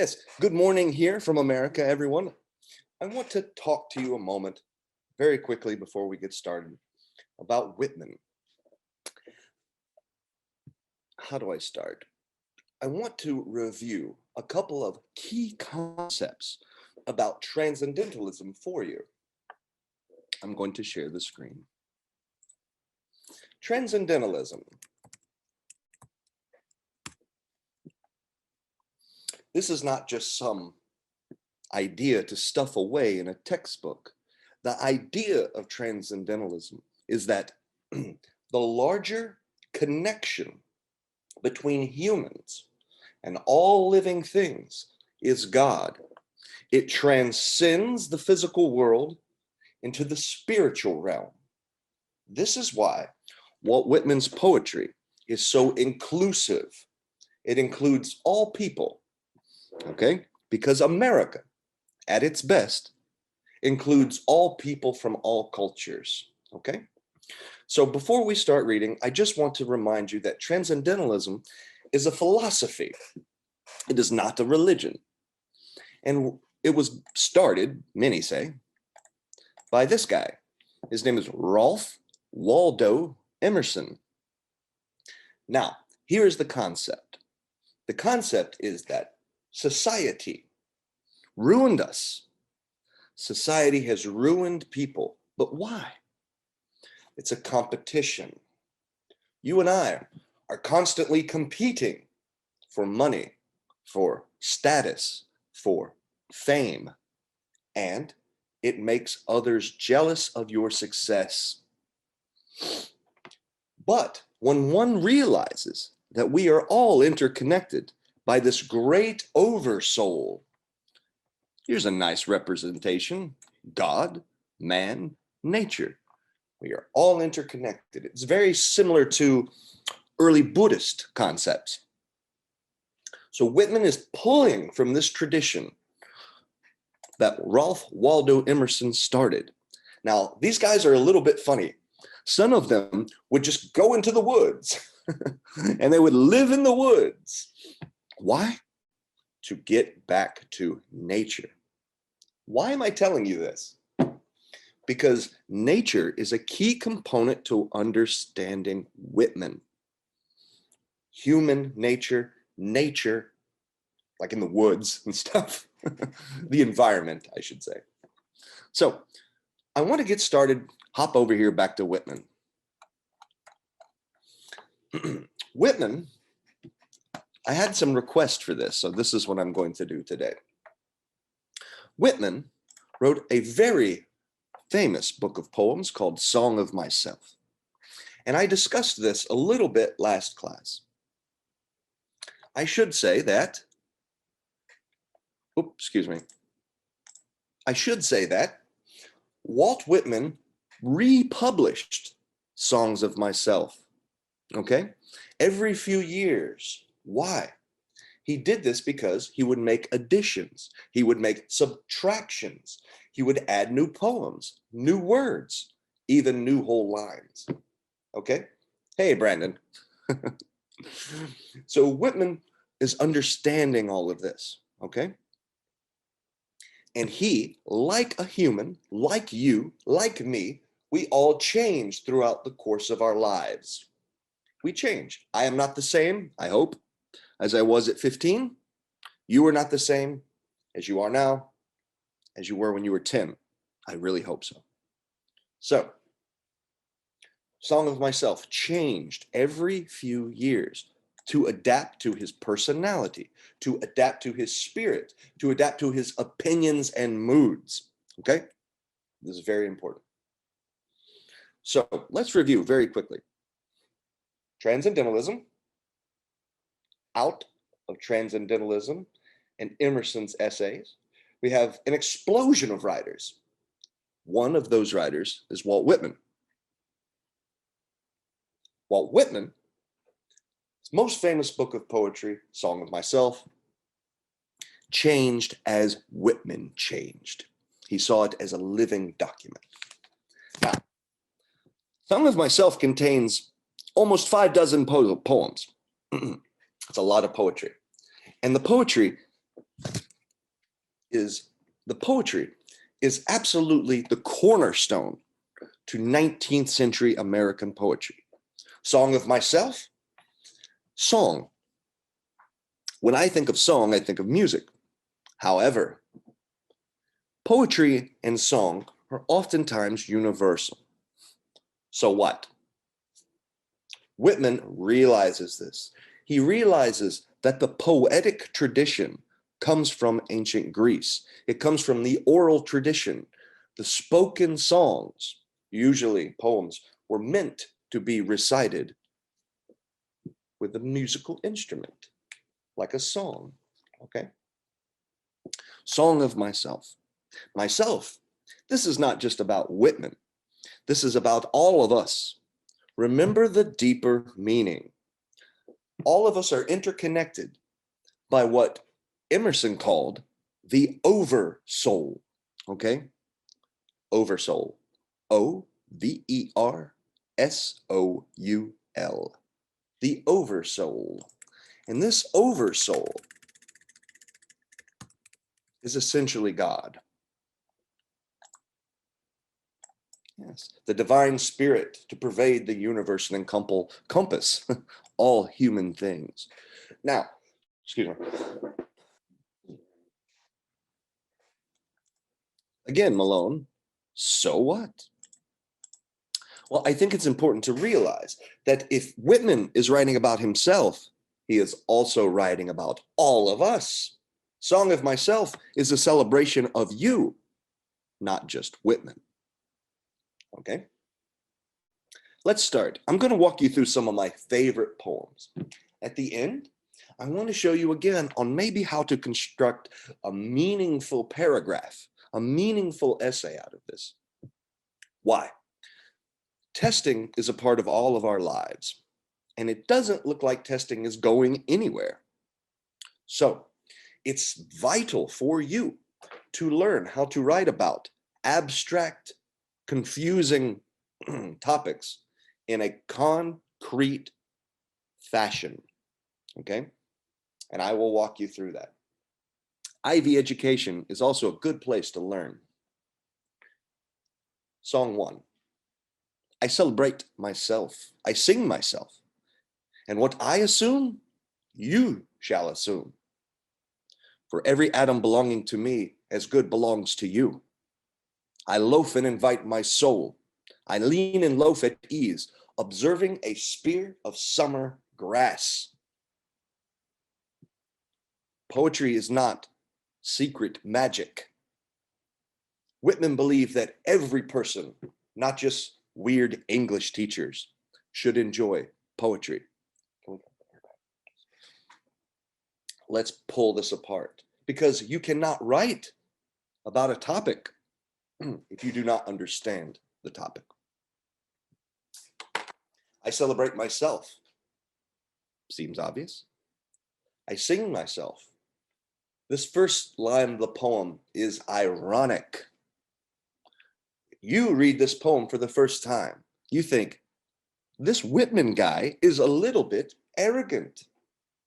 Yes, good morning here from America, everyone. I want to talk to you a moment, very quickly before we get started, about Whitman. How do I start? I want to review a couple of key concepts about transcendentalism for you. I'm going to share the screen. Transcendentalism. This is not just some idea to stuff away in a textbook. The idea of transcendentalism is that the larger connection between humans and all living things is God. It transcends the physical world into the spiritual realm. This is why Walt Whitman's poetry is so inclusive. It includes all people, okay? Because America, at its best, includes all people from all cultures, okay? So before we start reading, I just want to remind you that transcendentalism is a philosophy. It is not a religion. And it was started, many say, by this guy. His name is Ralph Waldo Emerson. Now, here's the concept. The concept is that society ruined us. Society has ruined people. But why? It's a competition. You and I are constantly competing for money, for status, for fame, and it makes others jealous of your success. But when one realizes that we are all interconnected by this great oversoul, here's a nice representation: God, man, nature. We are all interconnected. It's very similar to early Buddhist concepts. So Whitman is pulling from this tradition that Ralph Waldo Emerson started. Now, these guys are a little bit funny. Some of them would just go into the woods and they would live in the woods. Why? To get back to nature. Why am I telling you this? Because nature is a key component to understanding Whitman. Human nature, nature, like in the woods and stuff, the environment, I should say. So I want to get started, hop over here back to Whitman. Whitman, I had some requests for this, so this is what I'm going to do today. Whitman wrote a very famous book of poems called Song of Myself. And I discussed this a little bit last class. I should say that, I should say that Walt Whitman republished Songs of Myself, okay? Every few years. Why? He did this because he would make additions. He would make subtractions. He would add new poems, new words, even new whole lines. Okay? Hey, Brandon. So Whitman is understanding all of this, okay? And he, like a human, like you, like me, we all change throughout the course of our lives. We change. I am not the same, I hope, as I was at 15. You are not the same as you are now, as you were when you were 10. I really hope so. So, Song of Myself changed every few years to adapt to his personality, to adapt to his spirit, to adapt to his opinions and moods. Okay? This is very important. So, let's review very quickly. Transcendentalism, out of Transcendentalism and Emerson's essays, we have an explosion of writers. One of those writers is Walt Whitman. Walt Whitman, his most famous book of poetry, Song of Myself, changed as Whitman changed. He saw it as a living document. Now, Song of Myself contains almost 6 poems. It's a lot of poetry. And the poetry is the poetry is absolutely the cornerstone to 19th century American poetry. Song of Myself, song. When I think of song, I think of music. However, poetry and song are oftentimes universal. So what? Whitman realizes this. He realizes that the poetic tradition comes from ancient Greece. It comes from the oral tradition. The spoken songs, usually poems, were meant to be recited with a musical instrument, like a song, okay? Song of Myself. Myself, this is not just about Whitman. This is about all of us. Remember the deeper meaning. All of us are interconnected by what Emerson called the oversoul, okay? Oversoul, O-V-E-R-S-O-U-L, the oversoul. And this oversoul is essentially God. Yes, the divine spirit to pervade the universe and encompass all human things. Now, excuse me. Again, Malone, so what? Well, I think it's important to realize that if Whitman is writing about himself, he is also writing about all of us. Song of Myself is a celebration of you, not just Whitman. Okay? Let's start. I'm going to walk you through some of my favorite poems. At the end, I want to show you again on maybe how to construct a meaningful paragraph, a meaningful essay out of this. Why? Testing is a part of all of our lives, and it doesn't look like testing is going anywhere. So it's vital for you to learn how to write about abstract, confusing topics in a concrete fashion, okay? And I will walk you through that. Ivy education is also a good place to learn. Song 1. I celebrate myself. I sing myself. And what I assume, you shall assume. For every atom belonging to me as good belongs to you. I loaf and invite my soul. I lean and loaf at ease, observing a spear of summer grass. Poetry is not secret magic. Whitman believed that every person, not just weird English teachers, should enjoy poetry. Let's pull this apart, because you cannot write about a topic if you do not understand the topic. I celebrate myself. Seems obvious. I sing myself. This first line of the poem is ironic. You read this poem for the first time, you think, this Whitman guy is a little bit arrogant.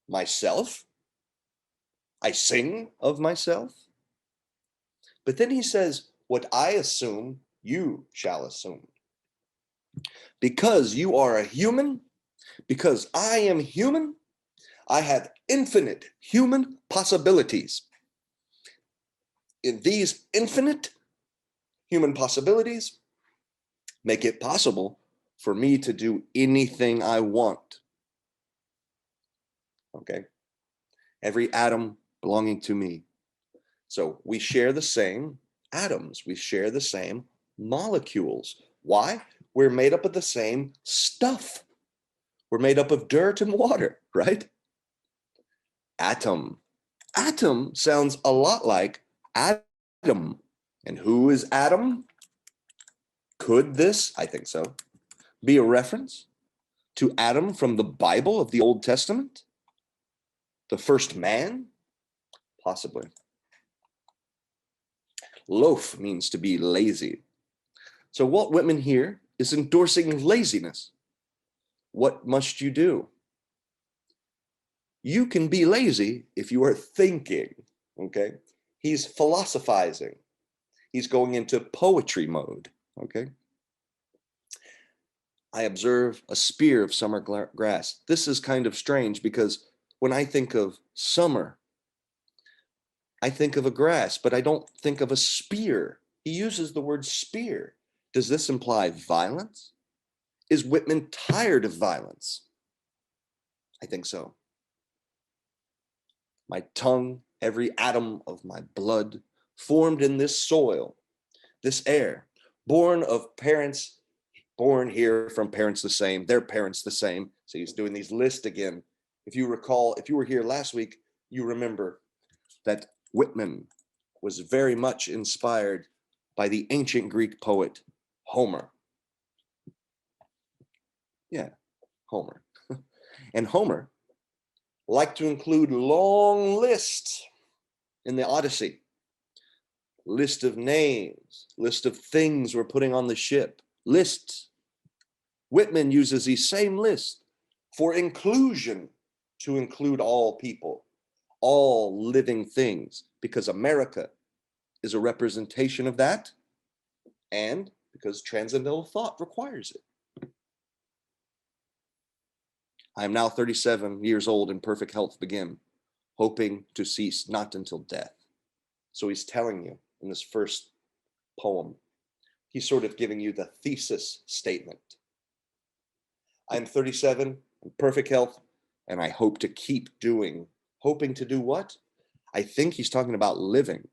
Myself? I sing of myself? But then he says, what I assume, you shall assume. Because you are a human, because I am human, I have infinite human possibilities. In these infinite human possibilities make it possible for me to do anything I want. Okay? Every atom belonging to me. So we share the same atoms. We share the same molecules. Why? We're made up of the same stuff. We're made up of dirt and water, right? Atom. Atom sounds a lot like Adam. And who is Adam? Could this, I think so, be a reference to Adam from the Bible of the Old Testament? The first man? Possibly. Loaf means to be lazy. So Walt Whitman here is endorsing laziness. What must you do? You can be lazy if you are thinking, okay? He's philosophizing. He's going into poetry mode, okay? I observe a spear of summer grass. This is kind of strange because when I think of summer, I think of a grass, but I don't think of a spear. He uses the word spear. Does this imply violence? Is Whitman tired of violence? I think so. My tongue, every atom of my blood, formed in this soil, this air, born of parents, born here from parents the same, their parents the same. So he's doing these lists again. If you recall, if you were here last week, you remember that Whitman was very much inspired by the ancient Greek poet Homer. Yeah, Homer. And Homer liked to include long lists in the Odyssey. List of names, list of things we're putting on the ship, lists. Whitman uses these same lists for inclusion, to include all people, all living things, because America is a representation of that, and because transcendental thought requires it. I am now 37 years old, in perfect health begin, hoping to cease not until death. So he's telling you in this first poem, he's sort of giving you the thesis statement. I'm 37, in perfect health, and I hope to keep doing. Hoping to do what? I think he's talking about living,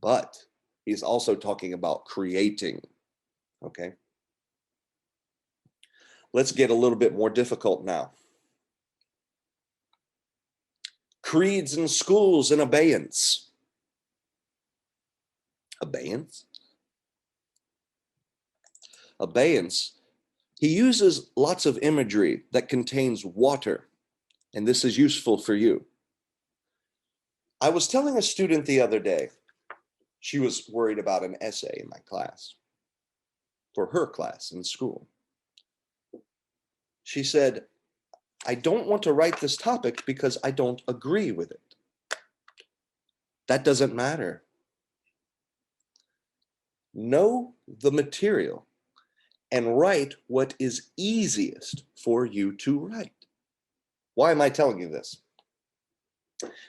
but he's also talking about creating, okay? Let's get a little bit more difficult now. Creeds and schools in abeyance. Abeyance? Abeyance. He uses lots of imagery that contains water, and this is useful for you. I was telling a student the other day, she was worried about an essay in my class, for her class in school. She said, I don't want to write this topic because I don't agree with it. That doesn't matter. Know the material and write what is easiest for you to write. Why am I telling you this?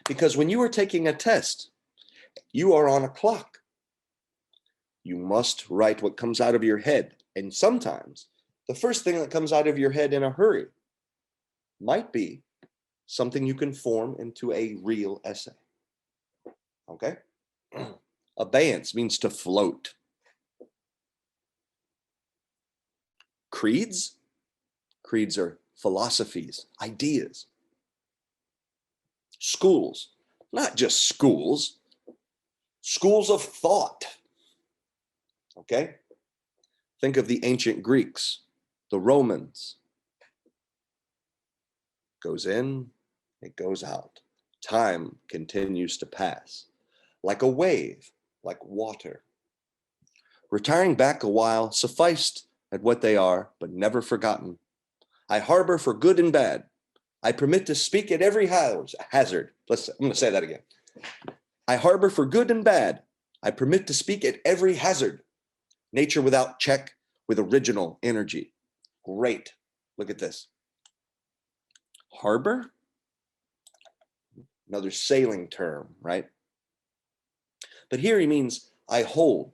Because when you are taking a test, you are on a clock. You must write what comes out of your head. And sometimes the first thing that comes out of your head in a hurry might be something you can form into a real essay. Okay? Abeyance means to float. Creeds? Creeds are philosophies, ideas. Schools, not just schools, schools of thought. Okay? Think of the ancient Greeks, the Romans. Goes in, it goes out. Time continues to pass, like a wave, like water. Retiring back a while, sufficed at what they are, but never forgotten. I harbor for good and bad. I permit to speak at every hazard. I'm going to say that again. I harbor for good and bad. I permit to speak at every hazard. Nature without check, with original energy. Great. Look at this. Harbor? Another sailing term, right? But here he means I hold.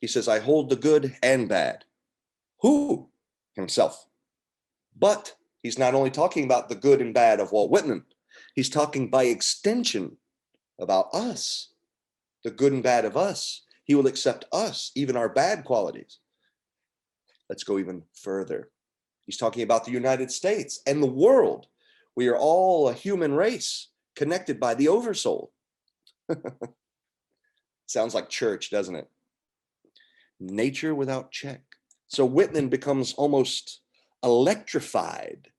He says, I hold the good and bad. Who? Himself. But he's not only talking about the good and bad of Walt Whitman, he's talking by extension about us, the good and bad of us. He will accept us, even our bad qualities. Let's go even further. He's talking about the United States and the world. We are all a human race connected by the oversoul. Sounds like church, doesn't it? Nature without check. So Whitman becomes almost electrified.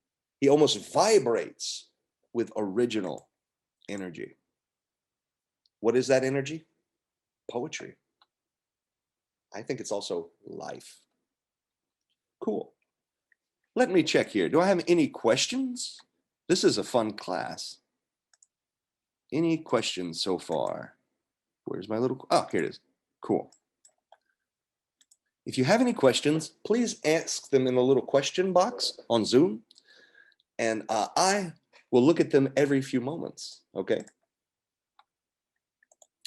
He almost vibrates with original energy. What is that energy? Poetry. I think it's also life. Cool. Let me check here. Do I have any questions? This is a fun class. Any questions so far? Where's my little, oh, here it is. Cool. If you have any questions, please ask them in the little question box on Zoom, and I will look at them every few moments, okay?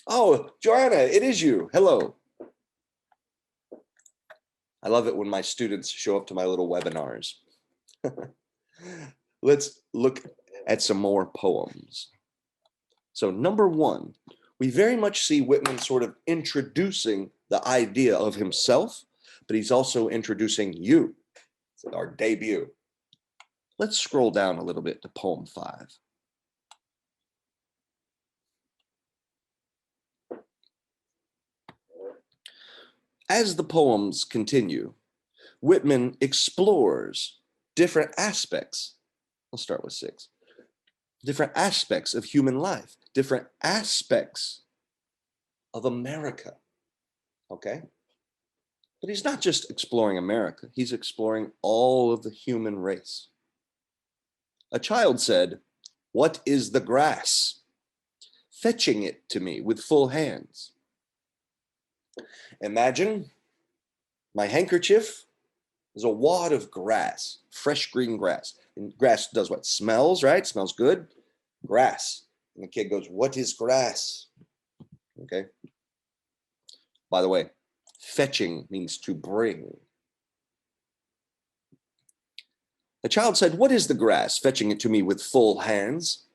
Oh, Joanna, it is you. Hello. I love it when my students show up to my little webinars. Let's look at some more poems. So number one, we very much see Whitman sort of introducing the idea of himself, but he's also introducing you. It's our debut. Let's scroll down a little bit to poem 5. As the poems continue, Whitman explores different aspects. I'll start with 6. Different aspects of human life, different aspects of America, okay? But he's not just exploring America, he's exploring all of the human race. A child said, "What is the grass?" Fetching it to me with full hands. Imagine my handkerchief is a wad of grass, fresh green grass. And grass does what? Smells, right? Smells good. Grass. And the kid goes, "What is grass?" Okay. By the way, fetching means to bring. The child said, "What is the grass?" Fetching it to me with full hands.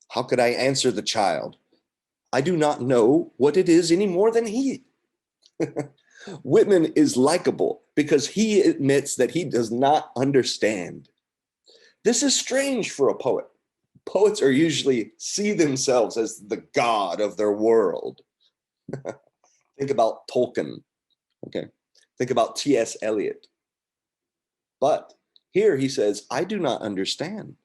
How could I answer the child? I do not know what it is any more than he. Whitman is likable because he admits that he does not understand. This is strange for a poet. Poets are usually see themselves as the god of their world. Think about Tolkien, okay? Think about T.S. Eliot. But here he says, I do not understand.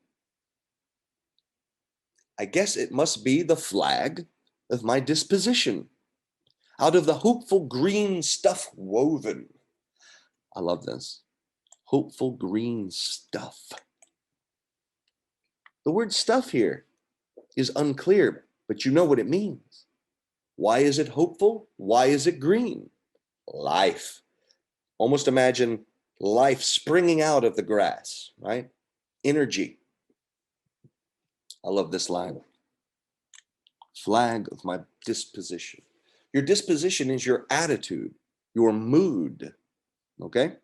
I guess it must be the flag of my disposition. Out of the hopeful green stuff woven. I love this. Hopeful green stuff. The word stuff here is unclear, but you know what it means. Why is it hopeful? Why is it green? Life. Almost imagine life springing out of the grass, right? Energy. I love this line. Flag of my disposition. Your disposition is your attitude, your mood, okay?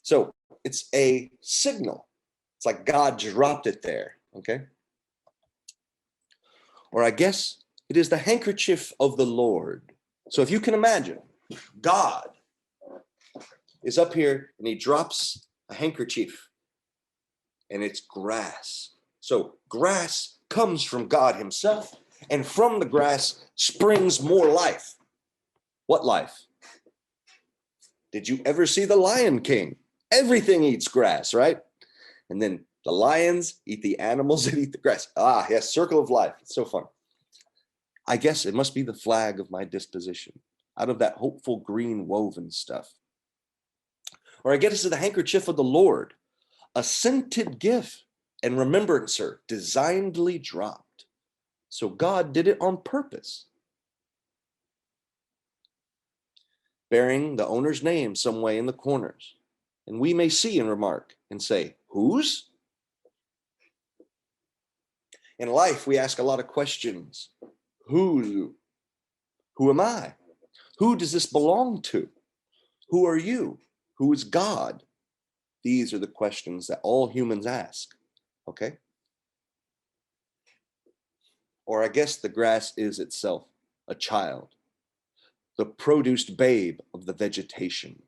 So it's a signal. It's like God dropped it there, okay? Or I guess it is the handkerchief of the Lord. So if you can imagine, God is up here and he drops a handkerchief and it's grass. So grass comes from God himself, and from the grass springs more life. What life? Did you ever see the Lion King? Everything eats grass, right? And then the lions eat the animals that eat the grass. Ah, yes, circle of life. It's so fun. I guess it must be the flag of my disposition, out of that hopeful green woven stuff. Or I guess it's the handkerchief of the Lord, a scented gift and remembrancer designedly dropped. So God did it on purpose. Bearing the owner's name some way in the corners. And we may see and remark and say, whose? In life, we ask a lot of questions. Who? Who am I? Who does this belong to? Who are you? Who is God? These are the questions that all humans ask, okay? Or I guess the grass is itself a child, the produced babe of the vegetation.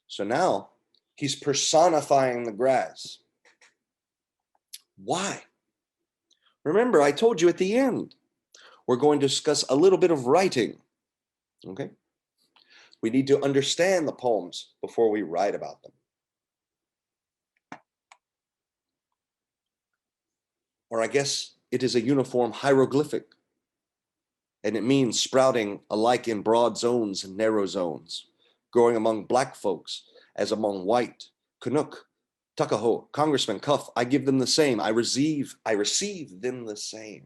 So now he's personifying the grass. Why? Remember, I told you at the end, we're going to discuss a little bit of writing, okay? We need to understand the poems before we write about them. Or I guess it is a uniform hieroglyphic, and it means sprouting alike in broad zones and narrow zones, growing among black folks as among white, Canuck, Tuckahoe, Congressman, Cuff. I give them the same. I receive them the same.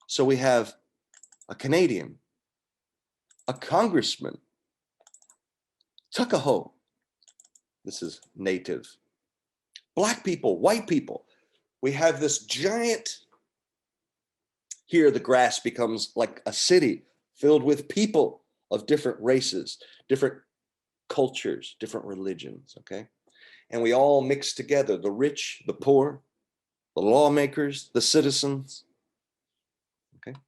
So we have a Canadian, a congressman, Tuckahoe. This is native. Black people, white people. We have this giant, here the grass becomes like a city filled with people of different races, different cultures, different religions, okay? And we all mix together, the rich, the poor, the lawmakers, the citizens, okay?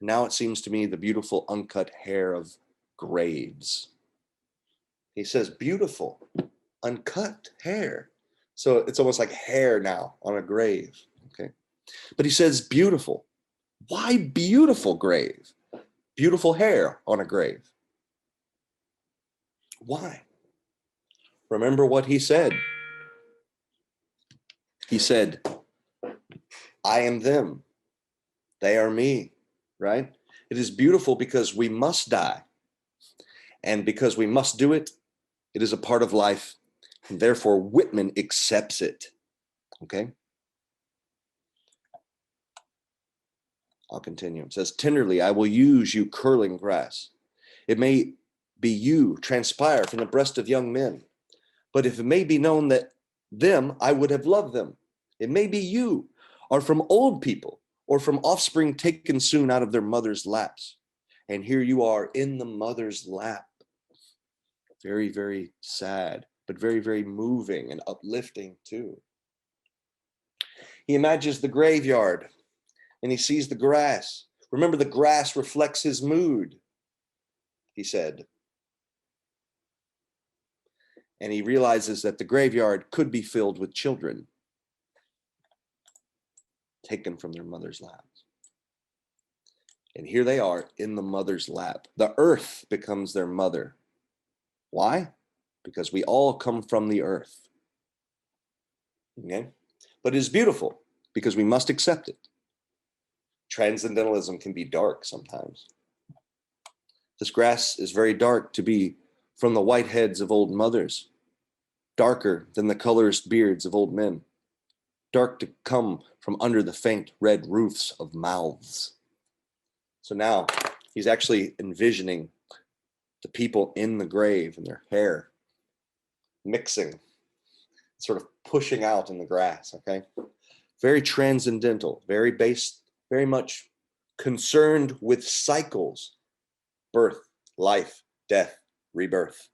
Now it seems to me the beautiful uncut hair of graves. He says beautiful, uncut hair. So it's almost like hair now on a grave, okay? But he says beautiful. Why beautiful grave? Beautiful hair on a grave. Why? Remember what he said. He said, I am them, they are me, right? It is beautiful because we must die. And because we must do it, it is a part of life. And therefore, Whitman accepts it, okay? I'll continue. It says, tenderly, I will use you curling grass. It may be you transpire from the breast of young men. But if it may be known that them, I would have loved them. It may be you are from old people or from offspring taken soon out of their mother's laps. And here you are in the mother's lap. Very, very sad, but very, very moving and uplifting too. He imagines the graveyard and he sees the grass. Remember, the grass reflects his mood, he said. And he realizes that the graveyard could be filled with children taken from their mother's laps. And here they are in the mother's lap. The earth becomes their mother. Why? Because we all come from the earth. Okay? But it is beautiful because we must accept it. Transcendentalism can be dark sometimes. This grass is very dark to be from the white heads of old mothers, darker than the colorless beards of old men, dark to come from under the faint red roofs of mouths. So now he's actually envisioning the people in the grave and their hair mixing, sort of pushing out in the grass, okay? Very transcendental, very based, very much concerned with cycles, birth, life, death, rebirth.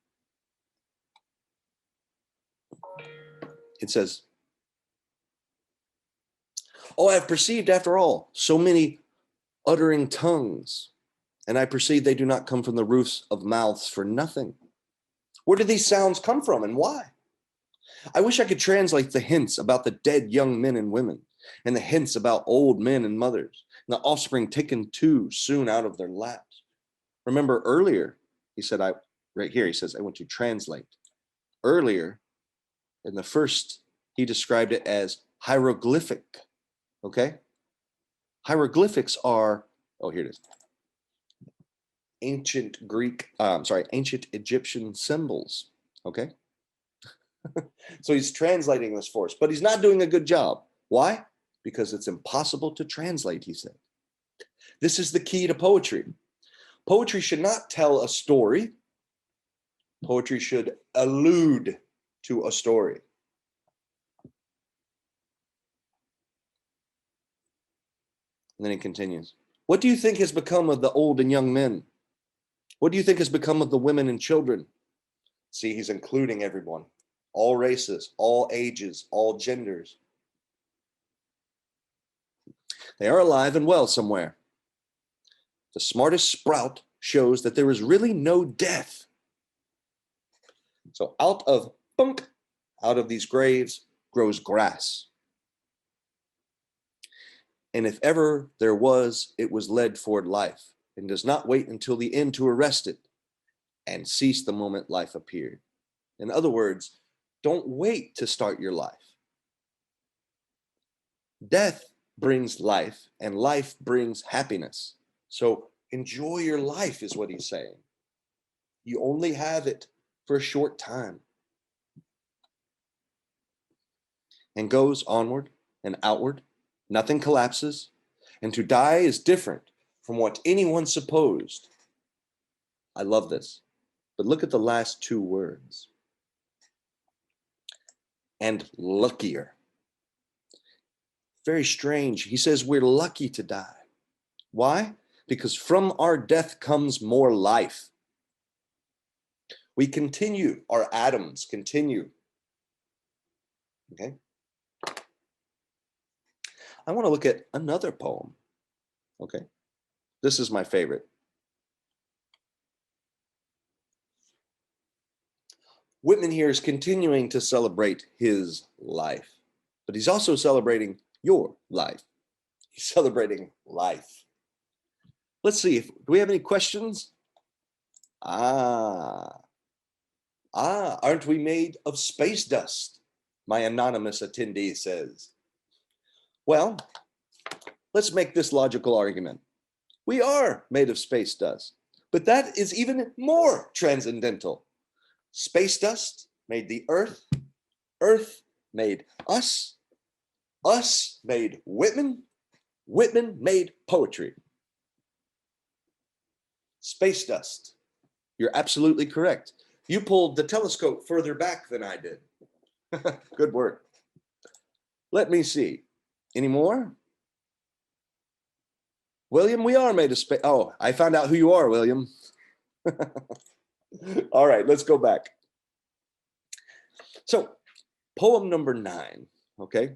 It says, oh, I have perceived after all so many uttering tongues, and I perceive they do not come from the roofs of mouths for nothing. Where do these sounds come from and why? I wish I could translate the hints about the dead young men and women, and the hints about old men and mothers, and the offspring taken too soon out of their laps. Remember earlier, he said, right here, he says, I want to translate. Earlier, in the first, he described it as hieroglyphic, okay? Hieroglyphics are, oh, here it is. Ancient Egyptian symbols, okay? So he's translating this for us, but he's not doing a good job. Why? Because it's impossible to translate, he said. This is the key to poetry. Poetry should not tell a story. Poetry should allude to a story. And then he continues. What do you think has become of the old and young men? What do you think has become of the women and children? See, he's including everyone, all races, all ages, all genders. They are alive and well somewhere. The smartest sprout shows that there is really no death. So out of these graves grows grass. And if ever there was, it was led toward life and does not wait until the end to arrest it and cease the moment life appeared. In other words, don't wait to start your life. Death brings life and life brings happiness. So enjoy your life is what he's saying. You only have it for a short time. And goes onward and outward. Nothing collapses. And to die is different from what anyone supposed. I love this. But look at the last two words. And luckier. Very strange. He says we're lucky to die. Why? Because from our death comes more life. We continue, our atoms continue. Okay? I want to look at another poem. Okay? This is my favorite. Whitman here is continuing to celebrate his life, but he's also celebrating your life. He's celebrating life. Let's see, do we have any questions? Aren't we made of space dust? My anonymous attendee says. Well, let's make this logical argument. We are made of space dust, but that is even more transcendental. Space dust made the earth, earth made us made Whitman, Whitman made poetry. Space dust. You're absolutely correct. You pulled the telescope further back than I did. Good work. Let me see. Any more? William, we are made of space. Oh, I found out who you are, William. All right, let's go back. So, poem number 9, okay?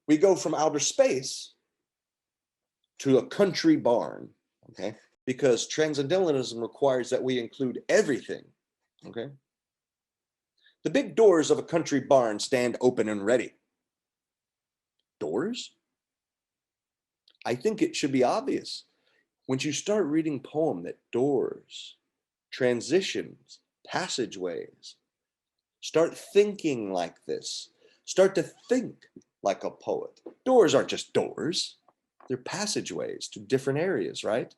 We go from outer space to a country barn, okay? Because transcendentalism requires that we include everything, okay? The big doors of a country barn stand open and ready. Doors? I think it should be obvious once you start reading poem that doors, transitions, passageways, start thinking like this. Start to think like a poet. Doors aren't just doors. They're passageways to different areas, right?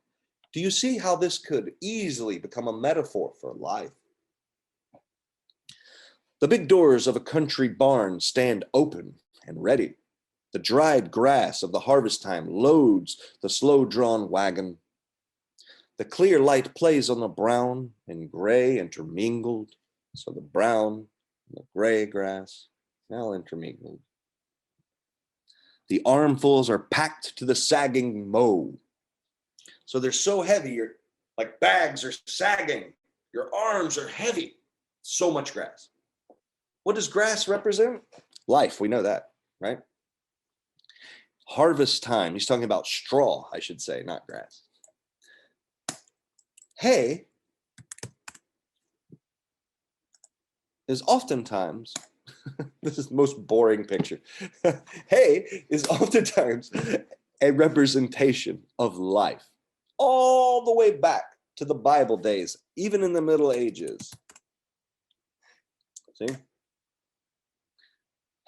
Do you see how this could easily become a metaphor for life? The big doors of a country barn stand open and ready. The dried grass of the harvest time loads the slow-drawn wagon. The clear light plays on the brown and gray intermingled, so the brown and the gray grass now intermingled. The armfuls are packed to the sagging mow. So they're so heavy, you're like bags are sagging. Your arms are heavy. So much grass. What does grass represent? Life, we know that, right? Harvest time, he's talking about straw, I should say, not grass. Hay is oftentimes, this is the most boring picture. Hay is oftentimes a representation of life, all the way back to the Bible days, even in the Middle Ages. See?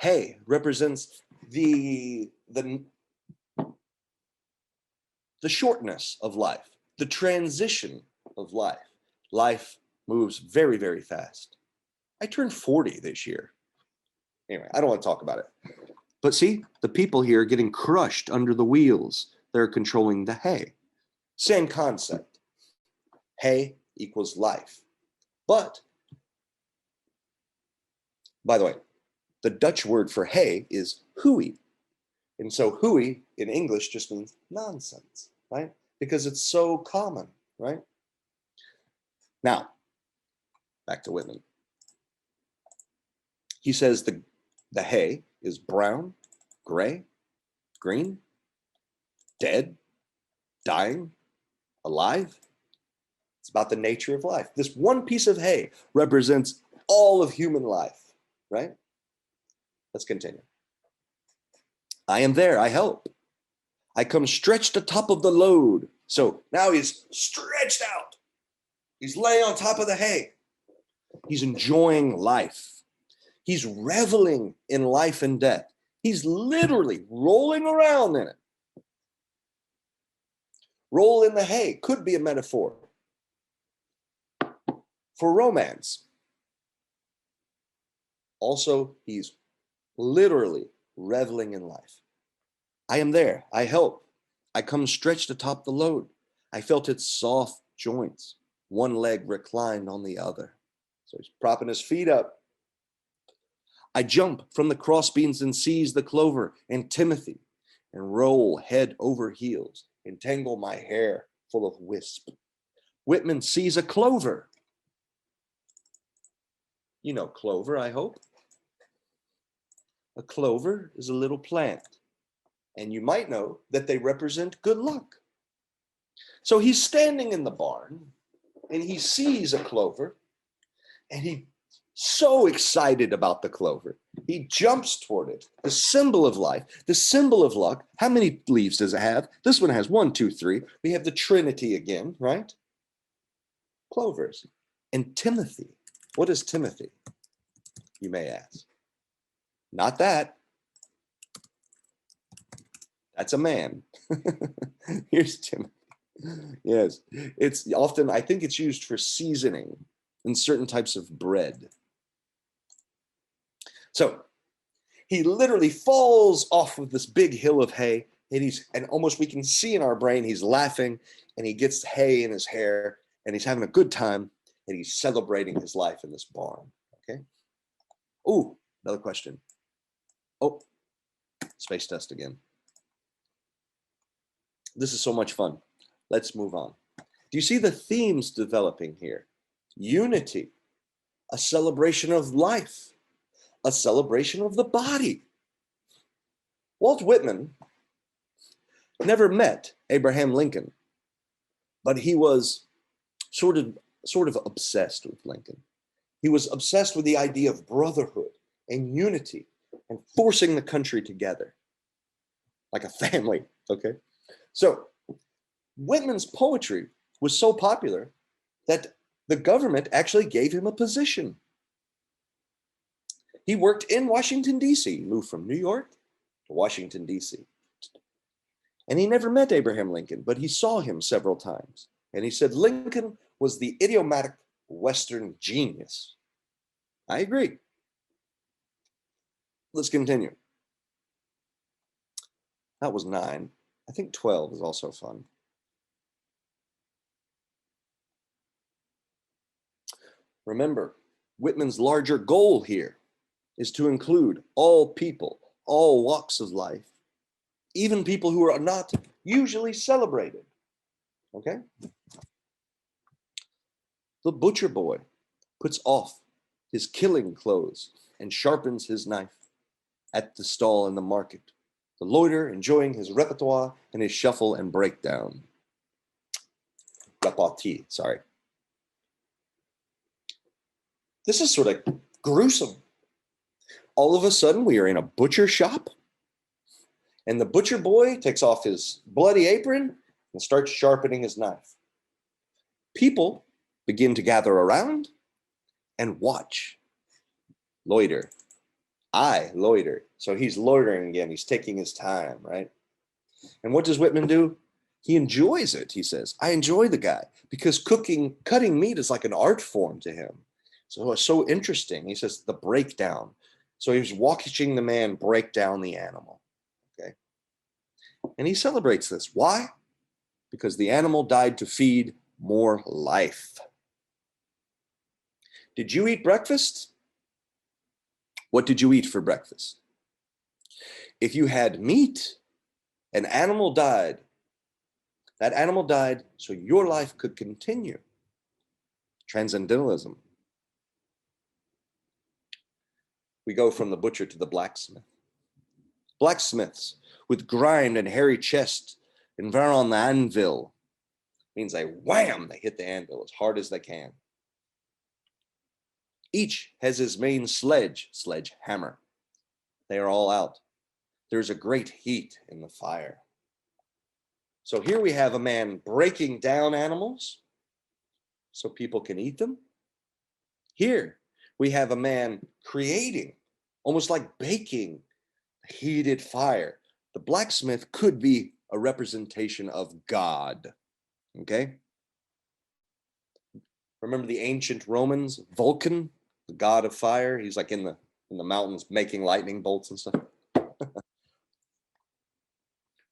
Hay represents the shortness of life, the transition of life. Life moves very, very fast. I turned 40 this year. Anyway, I don't want to talk about it. But see, the people here are getting crushed under the wheels. They're controlling the hay. Same concept. Hay equals life. But, by the way, the Dutch word for hay is hooey. And so hooey in English just means nonsense, right? Because it's so common, right? Now, back to Whitman. He says the hay is brown, gray, green, dead, dying, alive. It's about the nature of life. This one piece of hay represents all of human life, right? Let's continue. I am there, I help. I come stretched atop of the load. So now he's stretched out. He's laying on top of the hay. He's enjoying life. He's reveling in life and death. He's literally rolling around in it. Roll in the hay could be a metaphor for romance. Also, he's literally reveling in life. I am there. I help. I come stretched atop the load. I felt its soft joints, one leg reclined on the other. So he's propping his feet up. I jump from the crossbeams and seize the clover and Timothy and roll head over heels, entangle my hair full of wisp. Whitman sees a clover. You know clover, I hope. A clover is a little plant, and you might know that they represent good luck. So he's standing in the barn, and he sees a clover, and he's so excited about the clover. He jumps toward it, the symbol of life, the symbol of luck. How many leaves does it have? This one has 1, 2, 3. We have the Trinity again, right? Clovers. And Timothy. What is Timothy, you may ask? Not that. That's a man. Here's Timothy. Yes, it's often, I think it's used for seasoning in certain types of bread. So he literally falls off of this big hill of hay, and almost we can see in our brain he's laughing, and he gets hay in his hair, and he's having a good time, and he's celebrating his life in this barn. Okay. Oh, another question. Oh, space dust again. This is so much fun. Let's move on. Do you see the themes developing here? Unity, a celebration of life, a celebration of the body. Walt Whitman never met Abraham Lincoln, but he was sort of obsessed with Lincoln. He was obsessed with the idea of brotherhood and unity and forcing the country together like a family, okay? So Whitman's poetry was so popular that the government actually gave him a position. He worked in Washington, D.C., moved from New York to Washington, D.C. And he never met Abraham Lincoln, but he saw him several times. And he said Lincoln was the idiomatic Western genius. I agree. Let's continue. That was 9. I think 12 is also fun. Remember, Whitman's larger goal here is to include all people, all walks of life, even people who are not usually celebrated. Okay? The butcher boy puts off his killing clothes and sharpens his knife at the stall in the market. The loiter enjoying his repertoire and his shuffle and breakdown. Repartee, sorry. This is sort of gruesome. All of a sudden, we are in a butcher shop, and the butcher boy takes off his bloody apron and starts sharpening his knife. People begin to gather around and watch. Loiter. I loiter. So he's loitering again. He's taking his time, right? And what does Whitman do? He enjoys it, he says. I enjoy the guy because cutting meat is like an art form to him. So it's so interesting. He says the breakdown. So he was watching the man break down the animal. Okay. And he celebrates this. Why? Because the animal died to feed more life. Did you eat breakfast? What did you eat for breakfast? If you had meat, an animal died. That animal died so your life could continue. Transcendentalism. We go from the butcher to the blacksmith. Blacksmiths with grimed and hairy chest and ver on the anvil means they wham, they hit the anvil as hard as they can. Each has his main sledgehammer. They are all out. There's a great heat in the fire. So here we have a man breaking down animals so people can eat them. Here we have a man creating, almost like baking, heated fire. The blacksmith could be a representation of God. Okay? Remember the ancient Romans, Vulcan, the god of fire? He's like in the mountains making lightning bolts and stuff.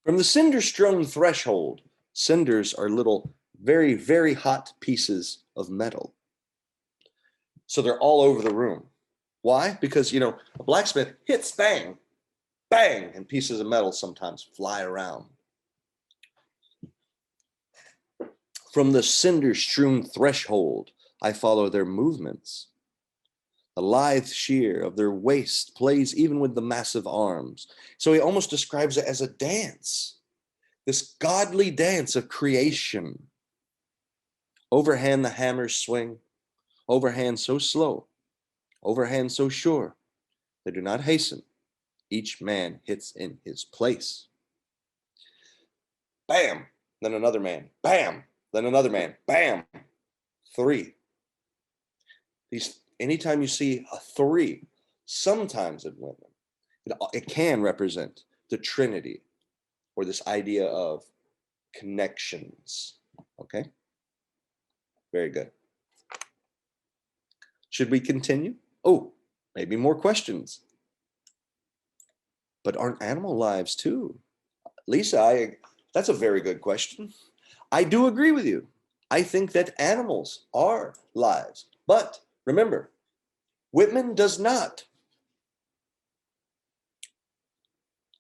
From the cinder-strewn threshold, cinders are little, very, very hot pieces of metal. So they're all over the room. Why? Because, you know, a blacksmith hits bang, bang, and pieces of metal sometimes fly around. From the cinder-strewn threshold, I follow their movements. The lithe sheer of their waist plays even with the massive arms. So he almost describes it as a dance, this godly dance of creation. Overhand the hammers swing, overhand so slow, overhand so sure, they do not hasten. Each man hits in his place. Bam, then another man, bam, then another man, bam, three. Anytime you see a three, sometimes in women, it can represent the Trinity or this idea of connections. Okay, very good. Should we continue? Oh, maybe more questions. But aren't animal lives too? Lisa, that's a very good question. I do agree with you. I think that animals are lives. But remember, Whitman does not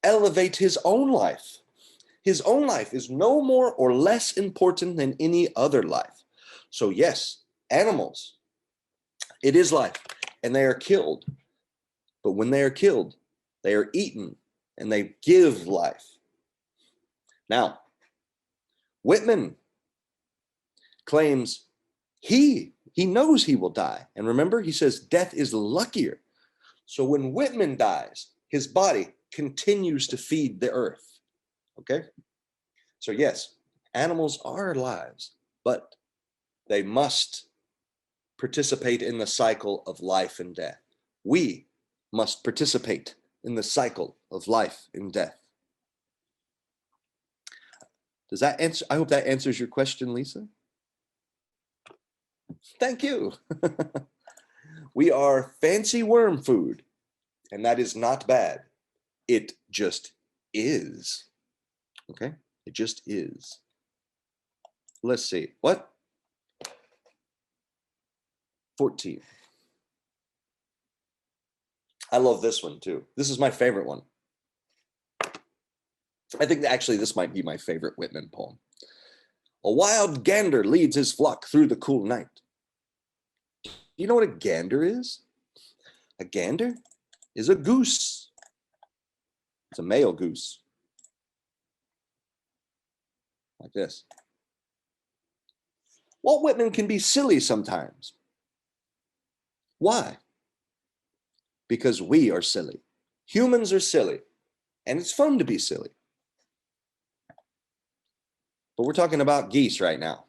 elevate his own life. His own life is no more or less important than any other life. So yes, animals, it is life, and they are killed. But when they are killed, they are eaten, and they give life. Now, Whitman claims he knows he will die. And remember, he says death is luckier. So when Whitman dies, his body continues to feed the earth. Okay? So yes, animals are lives, but they must participate in the cycle of life and death. We must participate in the cycle of life and death. Does that answer? I hope that answers your question, Lisa. Thank you. We are fancy worm food, and that is not bad. It just is. Okay? It just is. Let's see. What? 14. I love this one too. This is my favorite one. I think actually this might be my favorite Whitman poem. A wild gander leads his flock through the cool night. Do you know what a gander is? A gander is a goose. It's a male goose. Like this. Walt Whitman can be silly sometimes. Why? Because we are silly. Humans are silly, and it's fun to be silly. But we're talking about geese right now.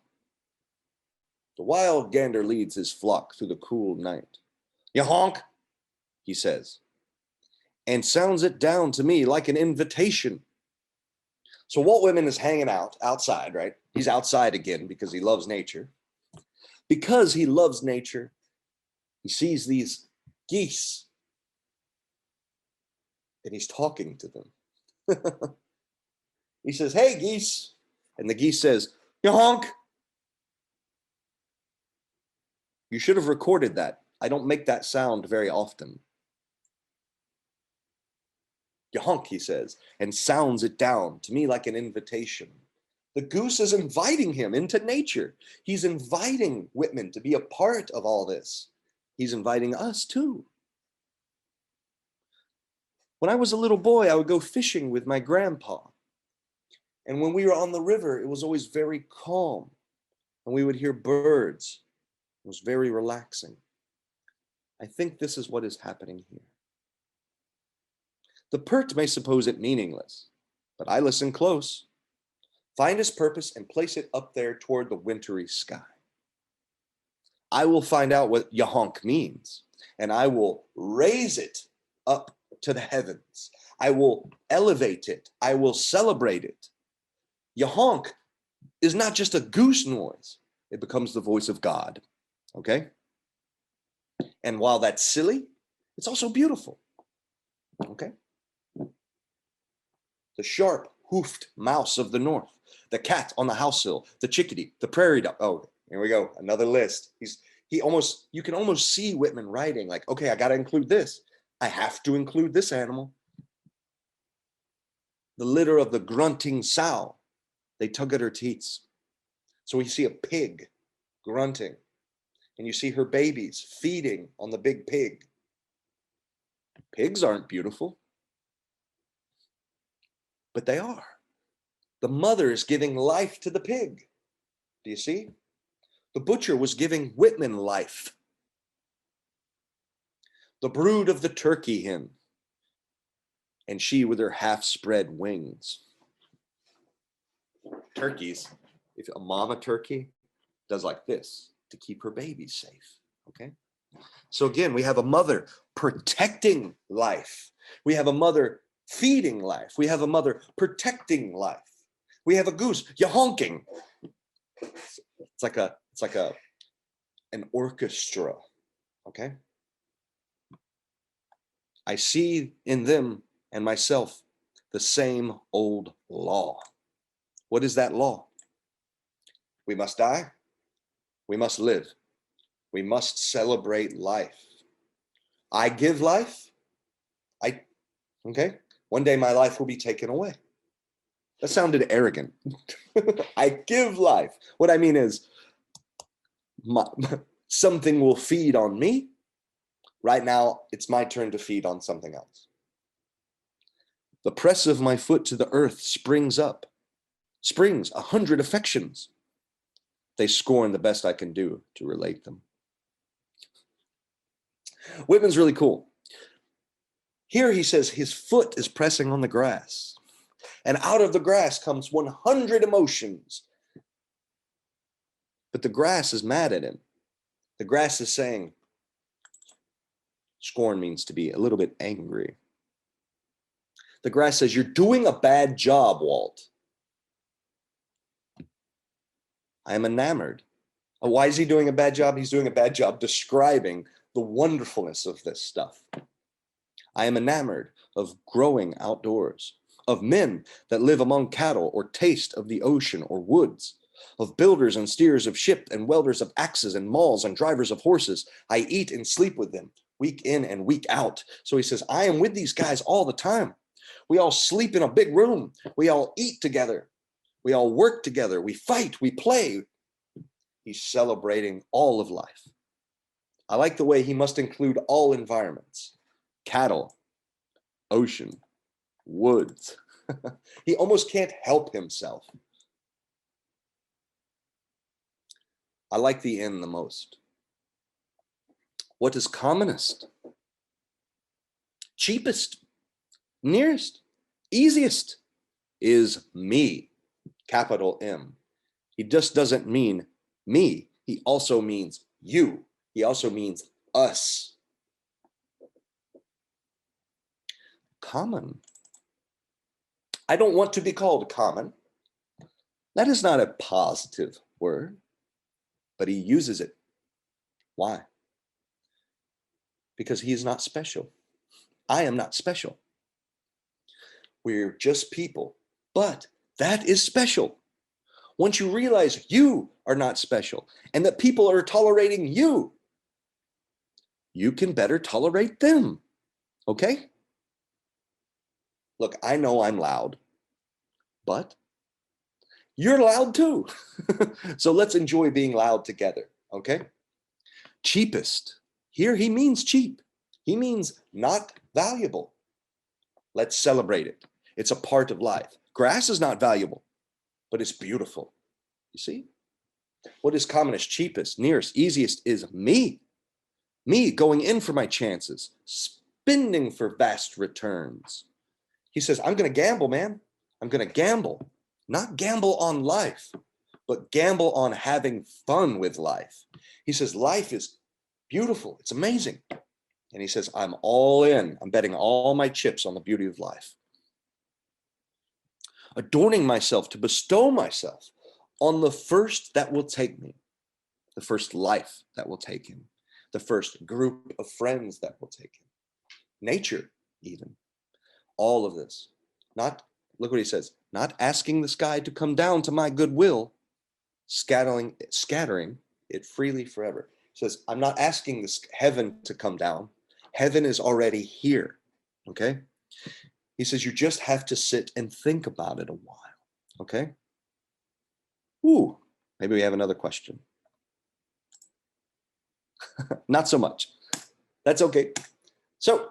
The wild gander leads his flock through the cool night. You honk, he says, and sounds it down to me like an invitation. So Walt Whitman is hanging out outside, right? He's outside again because he loves nature. Because he loves nature, he sees these geese and he's talking to them. He says, hey, geese. And the geese says, you honk. You should have recorded that. I don't make that sound very often. You honk, he says, and sounds it down to me like an invitation. The goose is inviting him into nature. He's inviting Whitman to be a part of all this. He's inviting us too. When I was a little boy, I would go fishing with my grandpa. And when we were on the river, it was always very calm. And we would hear birds. It was very relaxing. I think this is what is happening here. The pert may suppose it meaningless, but I listen close. Find his purpose and place it up there toward the wintry sky. I will find out what yahonk means, and I will raise it up to the heavens. I will elevate it. I will celebrate it. Yahonk is not just a goose noise. It becomes the voice of God, okay? And while that's silly, it's also beautiful, okay? The sharp hoofed mouse of the north, the cat on the house sill, the chickadee, the prairie dog. Oh, here we go, another list. You can almost see Whitman writing like, okay, I got to include this. I have to include this animal. The litter of the grunting sow, they tug at her teats. So we see a pig grunting, and you see her babies feeding on the big pig. Pigs aren't beautiful, but they are. The mother is giving life to the pig. Do you see? The butcher was giving Whitman life. The brood of the turkey hen, and she with her half-spread wings. Turkeys, if a mama turkey does like this to keep her babies safe, okay? So again, we have a mother protecting life. We have a mother feeding life. We have a mother protecting life. We have a goose, honking. It's like an orchestra, okay? I see in them and myself the same old law. What is that law? We must die. We must live. We must celebrate life. I give life. Okay? One day my life will be taken away. That sounded arrogant. I give life. What I mean is, something will feed on me. Right now, it's my turn to feed on something else. The press of my foot to the earth springs 100 affections. They scorn the best I can do to relate them. Whitman's really cool. Here he says his foot is pressing on the grass, and out of the grass comes 100 emotions. But the grass is mad at him. The grass is saying, scorn means to be a little bit angry. The grass says, you're doing a bad job, Walt. I am enamored. Why is he doing a bad job? He's doing a bad job describing the wonderfulness of this stuff. I am enamored of growing outdoors, of men that live among cattle or taste of the ocean or woods, of builders and steerers of ship and welders of axes and mauls and drivers of horses. I eat and sleep with them, week in and week out. So he says, I am with these guys all the time. We all sleep in a big room. We all eat together. We all work together. We fight, we play. He's celebrating all of life. I like the way he must include all environments. Cattle, ocean, woods. He almost can't help himself. I like the end the most. What is commonest? Cheapest, nearest, easiest is me, capital M. He just doesn't mean me. He also means you. He also means us. Common. I don't want to be called common. That is not a positive word, but he uses it. Why? Because he is not special. I am not special. We're just people, but that is special. Once you realize you are not special and that people are tolerating you, you can better tolerate them, okay? Look, I know I'm loud, but you're loud too. So let's enjoy being loud together, okay? Cheapest. Here he means cheap. He means not valuable. Let's celebrate it. It's a part of life. Grass is not valuable, but it's beautiful. You see? What is commonest, cheapest, nearest, easiest is me. Me going in for my chances, spending for vast returns. He says, I'm going to gamble, man. I'm going to gamble. Not gamble on life, but gamble on having fun with life. He says, life is beautiful. It's amazing. And he says, I'm all in. I'm betting all my chips on the beauty of life. Adorning myself to bestow myself on the first that will take me, the first life that will take him, the first group of friends that will take him, nature even. All of this, not Look what he says. Not asking the sky to come down to my goodwill, scattering it freely forever. He says, I'm not asking this heaven to come down. Heaven is already here. Okay. He says, you just have to sit and think about it a while. Okay. Ooh, maybe we have another question. Not so much. That's okay. So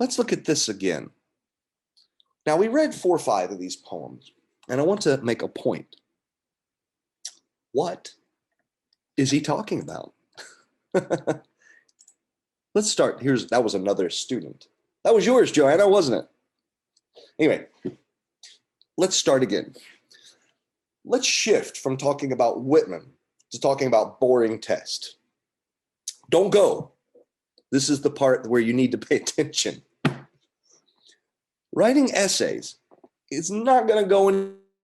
let's look at this again. Now we read 4 or 5 of these poems, and I want to make a point. What is he talking about? Let's start. That was another student. That was yours, Joanna, wasn't it? Anyway, let's start again. Let's shift from talking about Whitman to talking about boring text. Don't go. This is the part where you need to pay attention. Writing essays is not going to go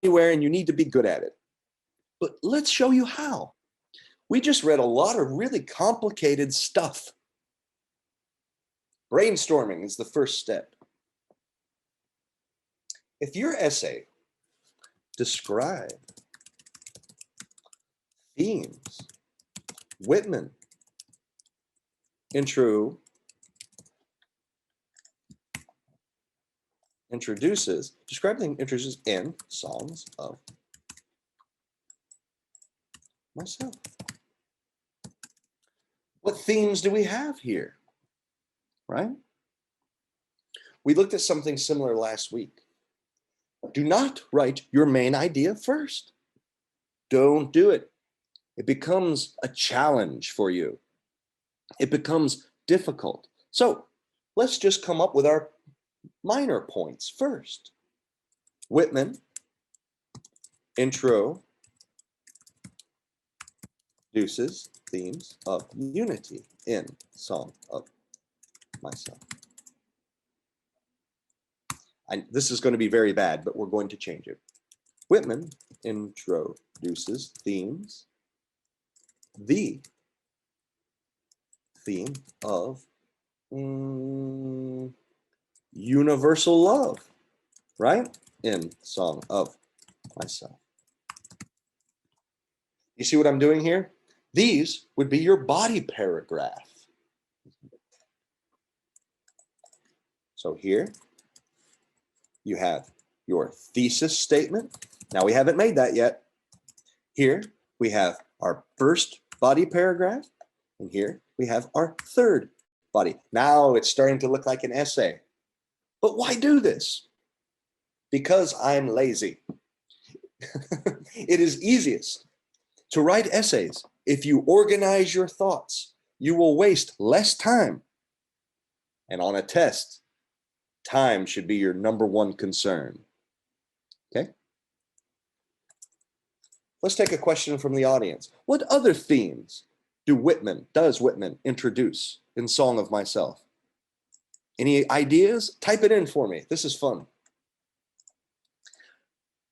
anywhere, and you need to be good at it. But let's show you how. We just read a lot of really complicated stuff. Brainstorming is the first step. If your essay describes themes, Whitman, introduces in songs of myself. What themes do we have here? Right? We looked at something similar last week. Do not write your main idea first. Don't do it. It becomes a challenge for you. It becomes difficult. So let's just come up with our minor points first. Whitman introduces themes of unity in Song of Myself. This is going to be very bad, but we're going to change it. Whitman introduces themes, the theme of universal love, right? In Song of Myself. You see what I'm doing here? These would be your body paragraph. So here you have your thesis statement. Now we haven't made that yet. Here we have our first body paragraph, and here we have our third body. Now it's starting to look like an essay. But why do this? Because I'm lazy. It is easiest to write essays if you organize your thoughts. You will waste less time. And on a test, time should be your #1 concern. Okay? Let's take a question from the audience. What other themes does Whitman introduce in Song of Myself? Any ideas? Type it in for me. This is fun.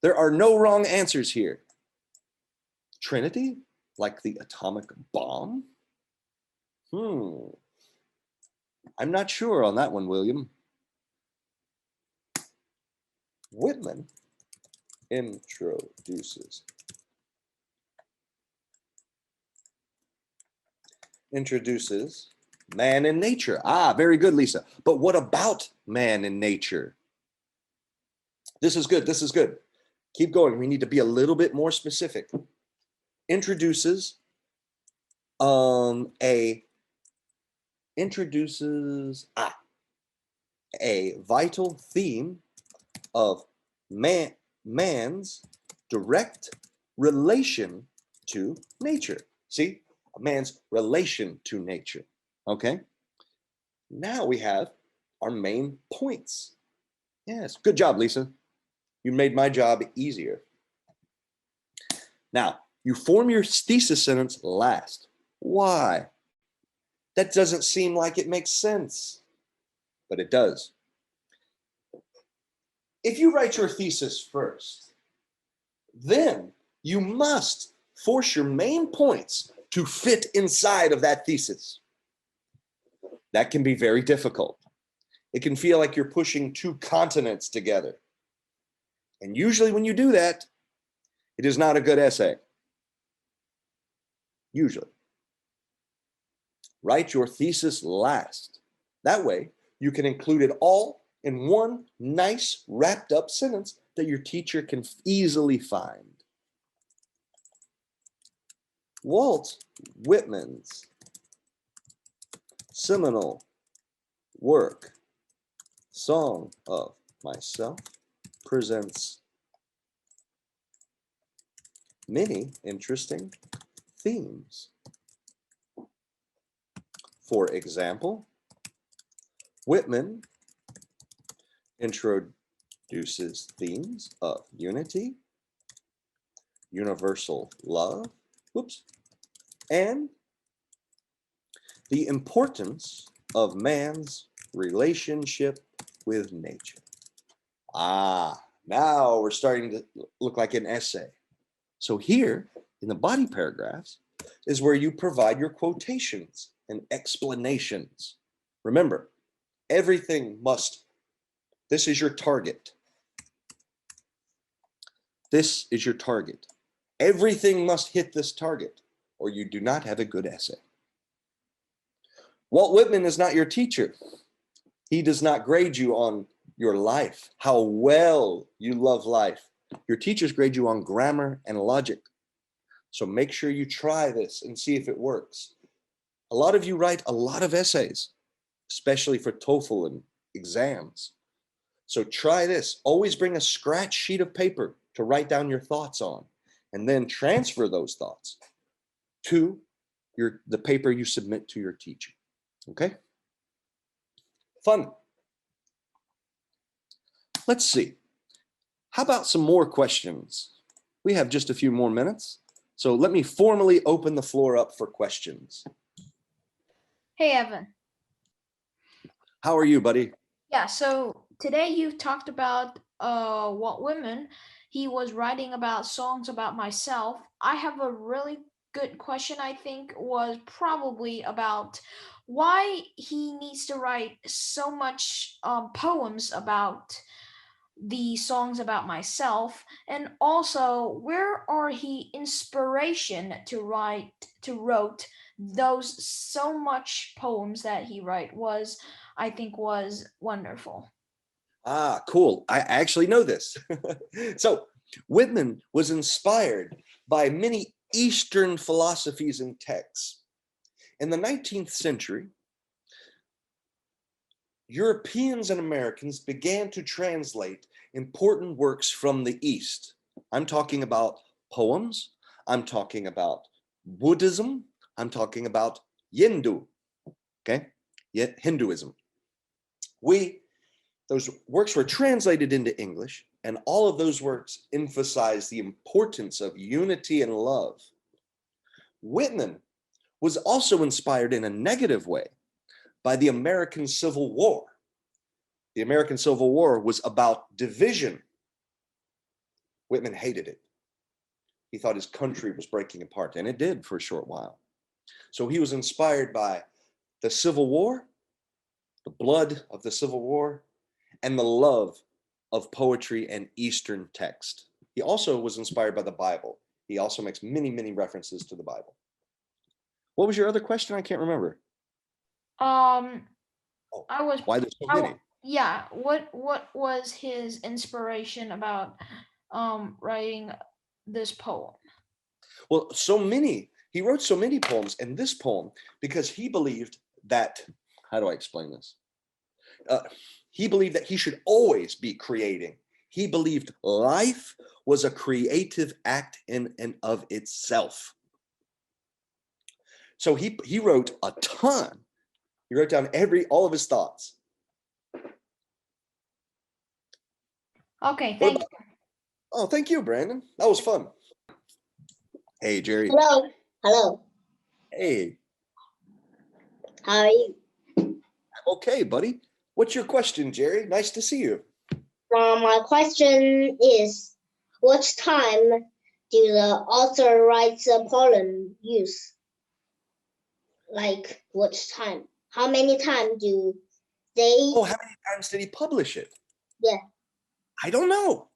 There are no wrong answers here. Trinity, like the atomic bomb? I'm not sure on that one, William. Whitman introduces man and nature. Ah, very good, Lisa. But what about man and nature? This is good. This is good. Keep going. We need to be a little bit more specific. Introduces a vital theme of man's direct relation to nature. See, a man's relation to nature. Okay. Now we have our main points. Yes, good job, Lisa. You made my job easier. Now, you form your thesis sentence last. Why? That doesn't seem like it makes sense, but it does. If you write your thesis first, then you must force your main points to fit inside of that thesis. That can be very difficult. It can feel like you're pushing 2 continents together. And usually when you do that, it is not a good essay. Usually. Write your thesis last. That way, you can include it all in one nice wrapped up sentence that your teacher can easily find. Walt Whitman's seminal work, Song of Myself, presents many interesting themes. For example, Whitman introduces themes of unity, universal love, and the importance of man's relationship with nature. Now we're starting to look like an essay. So here in the body paragraphs is where you provide your quotations and explanations. Remember, everything must, this is your target. This is your target. Everything must hit this target, or you do not have a good essay. Walt Whitman is not your teacher. He does not grade you on your life, how well you love life. Your teachers grade you on grammar and logic. So make sure you try this and see if it works. A lot of you write a lot of essays, especially for TOEFL and exams. So try this. Always bring a scratch sheet of paper to write down your thoughts on, and then transfer those thoughts to the paper you submit to your teacher. Okay? Fun. Let's see. How about some more questions? We have just a few more minutes. So let me formally open the floor up for questions. Hey, Evan. How are you, buddy? Yeah, so today you talked about Walt Whitman. He was writing about songs about myself. I have a really good question, I think, was probably about why he needs to write so much poems about the songs about myself, and also where are he inspiration to wrote those so much poems that he write was, I think, was wonderful. Cool. I actually know this. So Whitman was inspired by many Eastern philosophies and texts. In the 19th century, Europeans and Americans began to translate important works from the East. I'm talking about poems. I'm talking about Buddhism. I'm talking about Hindu. Okay? Yet Hinduism. Those works were translated into English, and all of those works emphasize the importance of unity and love. Whitman was also inspired in a negative way by the American Civil War. The American Civil War was about division. Whitman hated it. He thought his country was breaking apart, and it did for a short while. So he was inspired by the Civil War, the blood of the Civil War, and the love of poetry and Eastern text. He also was inspired by the Bible. He also makes many, many references to the Bible. What was your other question? I can't remember. I was Why there's so many? Yeah, what was his inspiration about writing this poem? Well, so many. He wrote so many poems, and this poem, because he believed that, how do I explain this? He believed that he should always be creating. He believed life was a creative act in and of itself. So he wrote a ton. He wrote down all of his thoughts. Okay, thank you. Oh, thank you, Brandon. That was fun. Hey, Jerry. Hello. Hello. Hey. How are you? Okay, buddy. What's your question, Jerry? Nice to see you. My question is, what time do the author write the poem use? Like, what time? How many times do they? Oh, how many times did he publish it? Yeah. I don't know.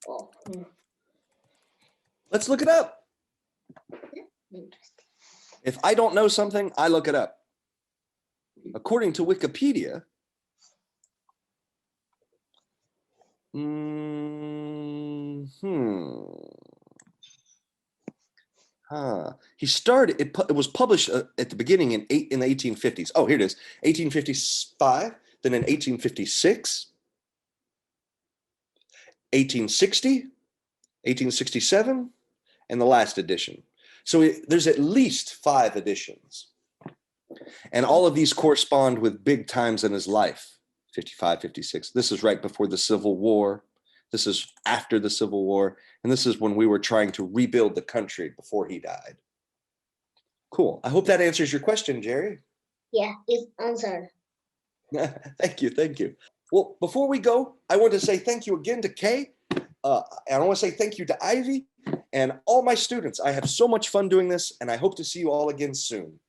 Oh, Let's look it up. interesting. If I don't know something, I look it up. According to Wikipedia, he started, it was published at the beginning in the 1850s. Oh, here it is, 1855, then in 1856, 1860, 1867, and the last edition. So there's at least 5 editions. And all of these correspond with big times in his life, 55, 56. This is right before the Civil War. This is after the Civil War. And this is when we were trying to rebuild the country before he died. Cool. I hope that answers your question, Jerry. Yeah, it's answered. Thank you. Thank you. Well, before we go, I want to say thank you again to Kay. And I want to say thank you to Ivy and all my students. I have so much fun doing this, and I hope to see you all again soon.